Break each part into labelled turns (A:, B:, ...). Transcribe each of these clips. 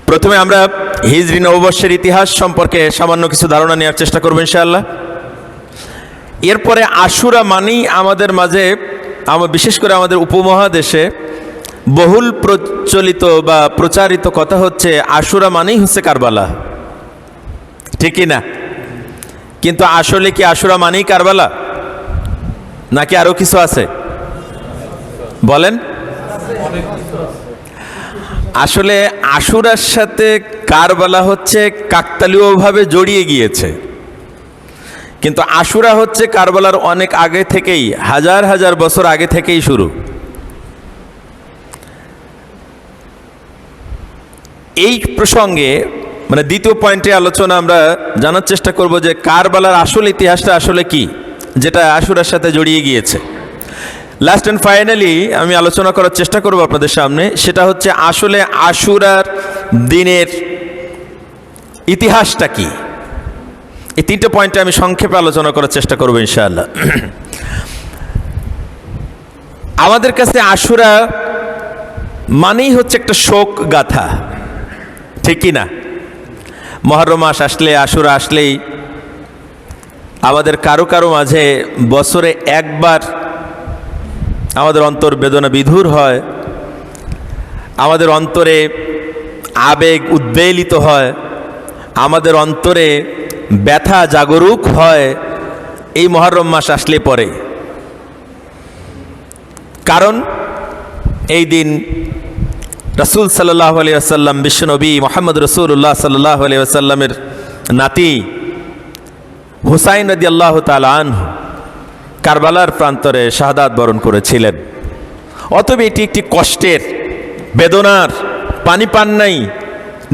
A: প্রথমে আমরা হিজরি নববর্ষের ইতিহাস সম্পর্কে সামান্য কিছু ধারণা নেওয়ার চেষ্টা করব ইনশাআল্লাহ। এরপরে আশুরা মানেই আমাদের মাঝে, বিশেষ করে আমাদের উপমহাদেশে বহুল প্রচলিত বা প্রচারিত কথা হচ্ছে আশুরা মানেই হচ্ছে কারবালা, ঠিক কি না? কিন্তু আসলে কি আশুরা মানেই কারবালা, নাকি আরো কিছু আছে? বলেন। আসলে আশুরার সাথে কারবালা হচ্ছে কাকতালীয়ভাবে জড়িয়ে গিয়েছে, কিন্তু আশুরা হচ্ছে কারবালার অনেক আগে থেকেই, হাজার হাজার বছর আগে থেকেই শুরু। এই প্রসঙ্গে মানে দ্বিতীয় পয়েন্টে আলোচনা আমরা জানার চেষ্টা করব যে কারবালার আসল ইতিহাসটা আসলে কি, যেটা আশুরার সাথে জড়িয়ে গিয়েছে। লাস্ট অ্যান্ড ফাইনালি আমি আলোচনা করার চেষ্টা করব আপনাদের সামনে, সেটা হচ্ছে আসলে আশুরার দিনের ইতিহাসটা কি। এই তিনটে পয়েন্টে আমি সংক্ষেপে আলোচনা করার চেষ্টা করব ইনশাআল্লাহ। আমাদের কাছে আশুরা মানেই হচ্ছে একটা শোক গাথা, ঠিক কি না? মুহররম মাস আসলে, আশুরা আসলেই আমাদের কারো কারো মাঝে বছরে একবার আমাদের অন্তর বেদনা বিধুর হয়, আমাদের অন্তরে আবেগ উদ্বেলিত হয়, আমাদের অন্তরে ব্যথা জাগরুক হয় এই মুহররম মাস আসলে পরে। কারণ এই দিন রাসূল সাল্লাল্লাহু আলাইহি ওয়াসাল্লাম, বিশ্বনবী মুহাম্মদ রাসূলুল্লাহ সাল্লাল্লাহু আলাইহি ওয়াসাল্লামের নাতি হুসাইন রাদিয়াল্লাহু তাআলা আনহু কারবালার প্রান্তরে শাহাদাত বরণ করেছিলেন। অতএব এটি একটি কষ্টের, বেদনার, পানি পান নাই,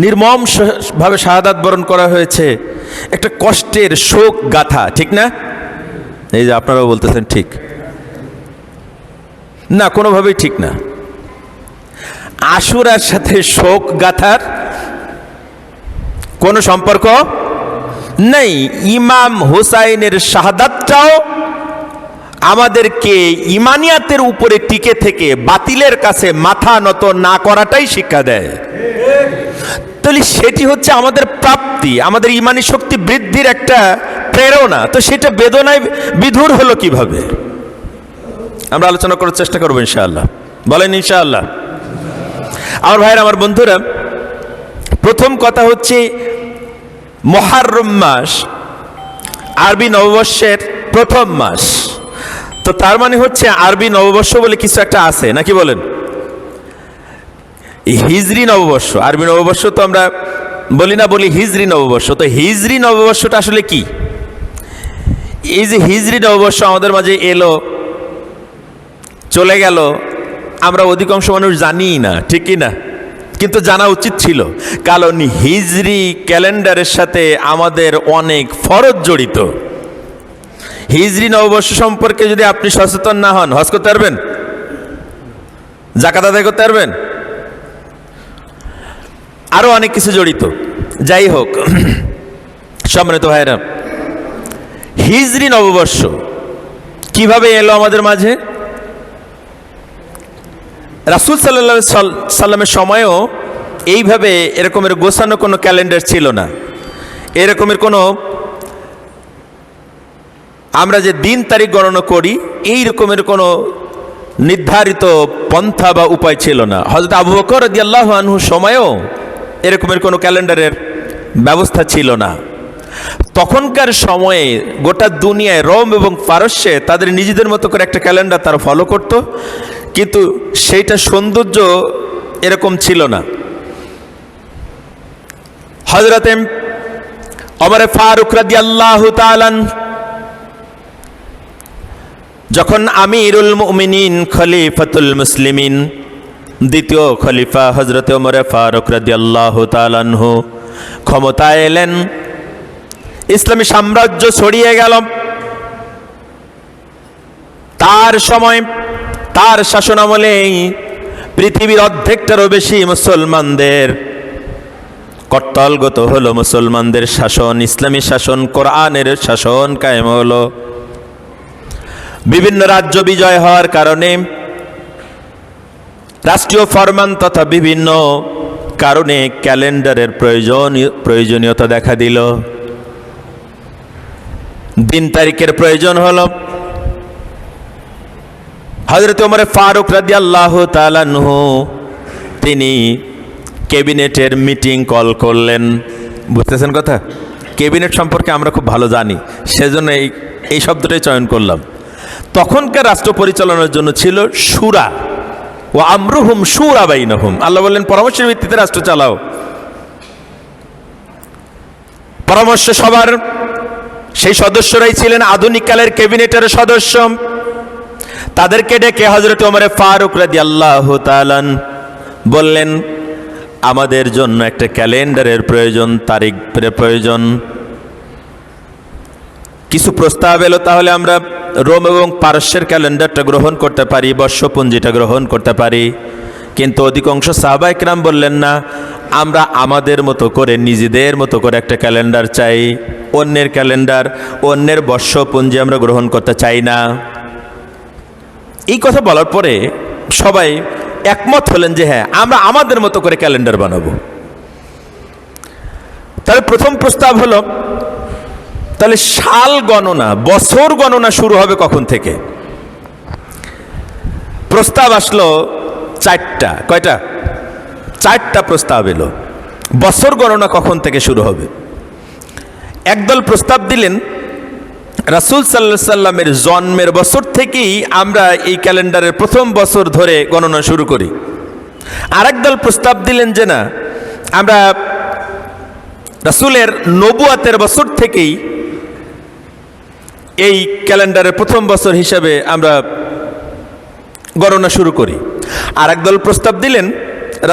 A: নির্মম ভাবে শাহাদাত বরণ করা হয়েছে, একটা কষ্টের শোক গাথা, ঠিক না? এই যে আপনারাও বলতেছেন ঠিক না, কোনোভাবেই ঠিক না। আশুরার সাথে শোক গাথার কোনো সম্পর্ক নেই। ইমাম হুসাইনের শাহাদাতটাও আমাদেরকে ইমানিয়াতের উপরে টিকে থেকে বাতিলের কাছে মাথা নত না করাটাই শিক্ষা দেয়। তাহলে সেটি হচ্ছে আমাদের প্রাপ্তি, আমাদের ইমানি শক্তি বৃদ্ধির একটা প্রেরণা। তো সেটা বেদনায় বিধুর হলো কিভাবে, আমরা আলোচনা করার চেষ্টা করবো ইনশাআল্লাহ। বলেন ইনশাআল্লাহ। আমার ভাইয়ের, আমার বন্ধুরা, প্রথম কথা হচ্ছে মুহররম মাস আরবি নববর্ষের প্রথম মাস। তো তার মানে হচ্ছে আরবি নববর্ষ বলে কিছু একটা আছে, নাকি বলেন? হিজরি নববর্ষ, আরবি নববর্ষ তো আমরা বলি না, বলি হিজরি নববর্ষ। তো হিজরি নববর্ষটা আসলে কি? এই যে হিজরি নববর্ষ আমাদের মাঝে এলো, চলে গেল, আমরা অধিকাংশ মানুষ জানি না, ঠিক কি না? কিন্তু জানা উচিত ছিল, কারণ হিজরি ক্যালেন্ডারের সাথে আমাদের অনেক ফরজ জড়িত। হিজরি নববর্ষ সম্পর্কে যদি আপনি সচেতন না হন, হজ করতে পারবেন? যাকাত আদায় করতে পারবেন? আরো অনেক কিছু জড়িত। যাই হোক, সম্মানিত ভাইরা, হিজরি নববর্ষ কিভাবে এলো আমাদের মাঝে? রাসূল সাল্লাল্লাহু আলাইহি সাল্লামের সময়ও এইভাবে এরকমের গোছানো কোনো ক্যালেন্ডার ছিল না। এরকমের কোনো, আমরা যে দিন তারিখ গণনা করি, এই রকমের কোনো নির্ধারিত পন্থা বা উপায় ছিল না। হযরত আবু বকর রাদিয়াল্লাহু আনহু সময়েও এরকমের কোনো ক্যালেন্ডারের ব্যবস্থা ছিল না। তখনকার সময়ে গোটা দুনিয়ায় রোম এবং পারস্যে তাদের নিজেদের মতো করে একটা ক্যালেন্ডার তারা ফলো করত, কিন্তু সেইটা সৌন্দর্য এরকম ছিল না। হযরতে ওমর ফারুক রাদিয়াল্লাহু তাআলা যখন আমিরুল মুমিনিন, খলিফাতুল মুসলিমিন, দ্বিতীয় খলিফা হযরতে ওমর ফারুক রাদিয়াল্লাহু তাআলা আনহু ক্ষমতায় এলেন, ইসলামী সাম্রাজ্য ছড়িয়ে গেল। তার সময়, তার শাসনামলে পৃথিবীর অর্ধেকটারও বেশি মুসলমানদের কর্তলগত হলো, মুসলমানদের শাসন, ইসলামী শাসন, কোরআনের শাসন কায়েম হলো। বিভিন্ন রাজ্য বিজয় হওয়ার কারণে রাষ্ট্রীয় ফরমান তথা বিভিন্ন কারণে ক্যালেন্ডারের প্রয়োজনীয়তা দেখা দিল। দিন তারিখের প্রয়োজন হলো। হযরত ওমর ফারুক রাদিয়াল্লাহু তাআলা আনহু তিনি ক্যাবিনেটের মিটিং কল করলেন। বুঝতেছেন কথা? ক্যাবিনেট সম্পর্কে আমরা খুব ভালো জানি, সেজন্য এই শব্দটাই চয়ন করলাম। তখনকার রাষ্ট্র পরিচালনার জন্য ছিল শুরা, ও আমরুহুম শুরা বাইনহুম। আল্লাহ বললেন পরামর্শের ভিত্তিতে রাষ্ট্র চালাও। পরামর্শ সবার, সেই সদস্যরাই ছিলেন আধুনিক কালের ক্যাবিনেটের সদস্য। তাদেরকে ডেকে হযরত ওমর ফারুক রাদিয়াল্লাহু তাআলা বললেন, আমাদের জন্য একটা ক্যালেন্ডারের প্রয়োজন, তারিখের প্রয়োজন। কিছু প্রস্তাব এলো, তাহলে আমরা রোম এবং পারস্যের ক্যালেন্ডারটা গ্রহণ করতে পারি, বর্ষপঞ্জিটা গ্রহণ করতে পারি। কিন্তু অধিকাংশ সাহাবা ইকরাম বললেন না, আমরা আমাদের মতো করে, নিজেদের মতো করে একটা ক্যালেন্ডার চাই। অন্যের ক্যালেন্ডার, অন্যের বর্ষপঞ্জি আমরা গ্রহণ করতে চাই না। এই কথা বলার পরে সবাই একমত হলেন যে হ্যাঁ, আমরা আমাদের মতো করে ক্যালেন্ডার বানাবো। তাহলে প্রথম প্রস্তাব হলো, তাহলে সাল গণনা, বছর গণনা শুরু হবে কখন থেকে? প্রস্তাব আসলো চারটা। কয়টা? চারটা প্রস্তাব এলো। বছর গণনা কখন থেকে শুরু হবে? একদল প্রস্তাব দিলেন রাসূল সাল্লাল্লাহু আলাইহি সাল্লামের জন্মের বছর থেকেই আমরা এই ক্যালেন্ডারের প্রথম বছর ধরে গণনা শুরু করি। আরেক দল প্রস্তাব দিলেন যে না, আমরা রাসূলের নবুয়াতের বছর থেকেই এই ক্যালেন্ডারের প্রথম বছর হিসাবে আমরা গণনা শুরু করি। আরেক দল প্রস্তাব দিলেন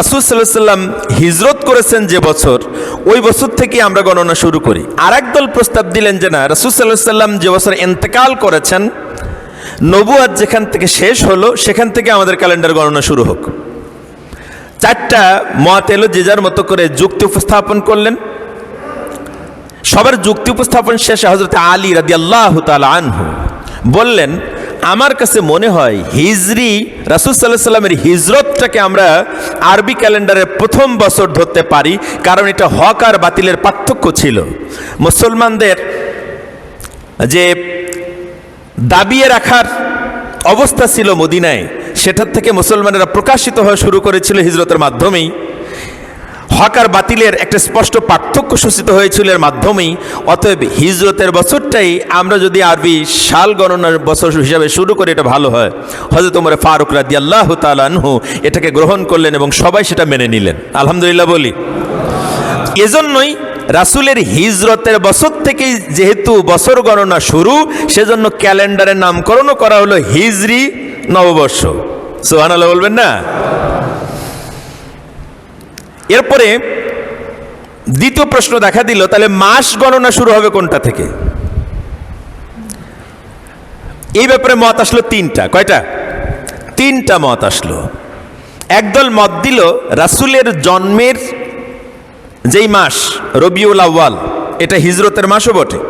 A: রাসূল সাল্লাল্লাহু আলাইহি সাল্লাম হিজরত করেছেন যে বছর, ওই বছর থেকে আমরা গণনা শুরু করি। আরেক দল প্রস্তাব দিলেন যে না, রাসূল সাল্লাল্লাহু আলাইহি সাল্লাম যে বছর ইন্তেকাল করেছেন, নবুয়াত যেখান থেকে শেষ হলো, সেখান থেকে আমাদের ক্যালেন্ডার গণনা শুরু হোক। চারটা মত এলো, যে যার মতো করে যুক্তি উপস্থাপন করলেন। সবার যুক্তি উপস্থাপন শেষে হযরত আলী রাদিয়াল্লাহু তাআলা আনহু বললেন, আমার কাছে মনে হয় হিজরি, রাসূল সাল্লাল্লাহু আলাইহি সাল্লামের হিজরতটাকে আমরা আরবি ক্যালেন্ডারের প্রথম বছর ধরতে পারি, কারণ এটা হক আর বাতিলের পার্থক্য ছিল। মুসলমানদের যে দাবিয়ে রাখার অবস্থা ছিল মদিনায়, সেটার থেকে মুসলমানেরা প্রকাশিত হওয়া শুরু করেছিল হিজরতের মাধ্যমেই। হক আর বাতিলের একটা স্পষ্ট পার্থক্য সূচিত হয়েছিল এর মাধ্যমেই। অতএব হিজরতের বছরটাই আমরা যদি আরবি সাল গণনার বছর হিসাবে শুরু করি, এটা ভালো হয়। হযরত ওমর ফারুক রাদিয়াল্লাহু তাআলা আনহু এটাকে গ্রহণ করলেন এবং সবাই সেটা মেনে নিলেন। আলহামদুলিল্লাহ বলি। এজন্যই রাসূলের হিজরতের বছর থেকেই যেহেতু বছর গণনা শুরু, সেজন্য ক্যালেন্ডারের নামকরণও করা হলো হিজরি নববর্ষ। সুবহানাল্লাহ বলবেন না? এরপরে দ্বিতীয় প্রশ্ন দেখা দিল, তাহলে মাস গণনা শুরু হবে কোনটা থেকে? এই ব্যাপারে মত আসলো তিনটা। কয়টা? তিনটা মত আসলো। একদল মত দিল রাসূলের জন্মের যেই মাস রবিউল আউয়াল, এটা হিজরতের মাসও বটে,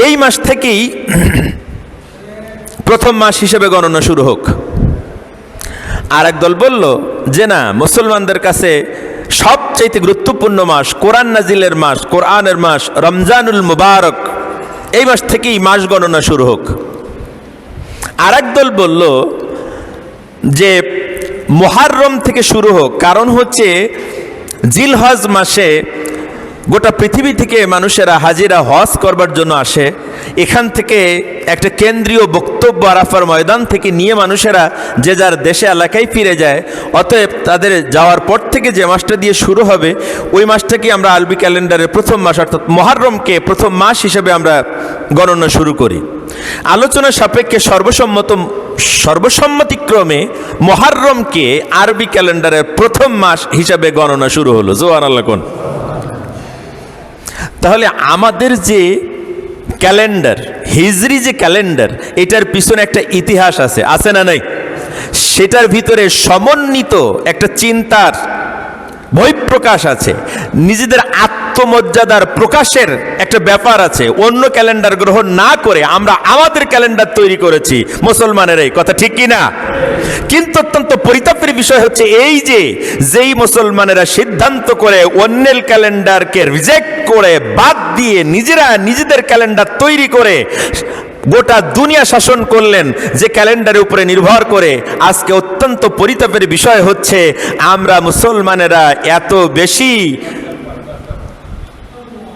A: এই মাস থেকেই প্রথম মাস হিসেবে গণনা শুরু হোক। আর একদল বলল যে না, মুসলমানদের কাছে সবচাইতে গুরুত্বপূর্ণ মাস, কোরআন নাজিলের মাস, কোরআনের মাস রমজানুল মুবারক, এই মাস থেকেই মাস গণনা শুরু হোক। আর একদল বলল যে মুহররম থেকে শুরু হোক, কারণ হচ্ছে জিলহজ মাসে গোটা পৃথিবী থেকে মানুষেরা হাজিরা হজ করবার জন্য আসে। এখান থেকে একটা কেন্দ্রীয় বক্তব্য আরাফার ময়দান থেকে নিয়ে মানুষেরা যে যার দেশে এলাকায় ফিরে যায়। অতএব তাদের যাওয়ার পর থেকে যে মাসটা দিয়ে শুরু হবে, ওই মাসটাকে আমরা আরবি ক্যালেন্ডারের প্রথম মাস অর্থাৎ মুহররমকে প্রথম মাস হিসেবে আমরা গণনা শুরু করি। আলোচনা সাপেক্ষে সর্বসম্মতিক্রমে মুহররমকে আরবি ক্যালেন্ডারের প্রথম মাস হিসাবে গণনা শুরু হলো। সুবহানাল্লাহ। কোন? তাহলে আমাদের যে ক্যালেন্ডার, হিজরি যে ক্যালেন্ডার, এটার পিছনে একটা ইতিহাস আছে না নাই? সেটার ভিতরে সমন্বিত একটা চিন্তার বহিঃপ্রকাশ আছে, নিজেদের আত্মমর্যাদার প্রকাশের একটা ব্যাপার আছে। অন্য ক্যালেন্ডার গ্রহণ না করে আমরা আমাদের ক্যালেন্ডার তৈরি করেছি মুসলমানের, এই কথা ঠিক কি না? কিন্তু অত্যন্ত পরিতাপের বিষয় হচ্ছে এই যে যেই মুসলমানেরা সিদ্ধান্ত করে অন্যের ক্যালেন্ডারকে রিজেক্ট করে বাদ দিয়ে নিজেরা নিজেদের ক্যালেন্ডার তৈরি করে গোটা দুনিয়া শাসন করলেন যে ক্যালেন্ডারের উপরে নির্ভর করে, আজকে অত্যন্ত পরিতাপের বিষয় হচ্ছে আমরা মুসলমানেরা এত বেশি,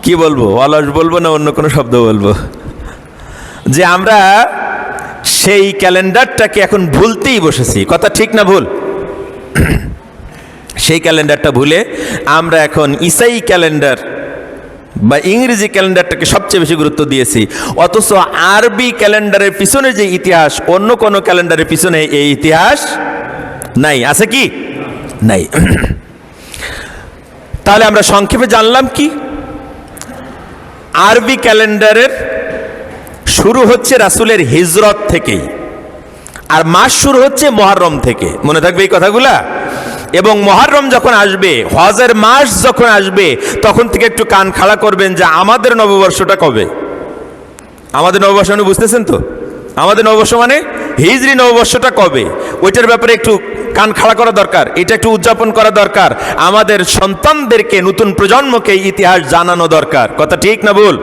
A: কি বলবো, অলস বলবো না অন্য কোনো শব্দ বলবো, যে আমরা সেই ক্যালেন্ডারটাকে এখন ভুলতেই বসেছি। কথা ঠিক না ভুল? সেই ক্যালেন্ডারটা ভুলে আমরা এখন ঈসাই ক্যালেন্ডার বা ইংরেজি ক্যালেন্ডারটাকে সবচেয়ে বেশি গুরুত্ব দিয়েছি। অথচ আরবি ক্যালেন্ডারের পিছনে যে ইতিহাস, অন্য কোনো ক্যালেন্ডারের পিছনে এই ইতিহাস নাই। আছে কি? নাই। তাহলে আমরা সংক্ষেপে জানলাম কি, আরবি ক্যালেন্ডারের শুরু হচ্ছে রাসূলের হিজরত থেকেই, আর মাস শুরু হচ্ছে মুহররম থেকে। মনে থাকবে এই কথাগুলা। এবং মুহররম যখন আসবে, হজের মাস যখন আসবে, তখন থেকে একটু কান খাড়া করবেন যে আমাদের নববর্ষটা কবে। আমাদের নববর্ষ মানে বুঝতেছেন তো? আমাদের নববর্ষ মানে হিজরি নববর্ষটা কবে, ওইটার ব্যাপারে একটু কান খাড়া করা দরকার, এটা একটু উদযাপন করা দরকার। আমাদের সন্তানদেরকে, নতুন প্রজন্মকে ইতিহাস জানানো দরকার। কথা ঠিক না ভুল?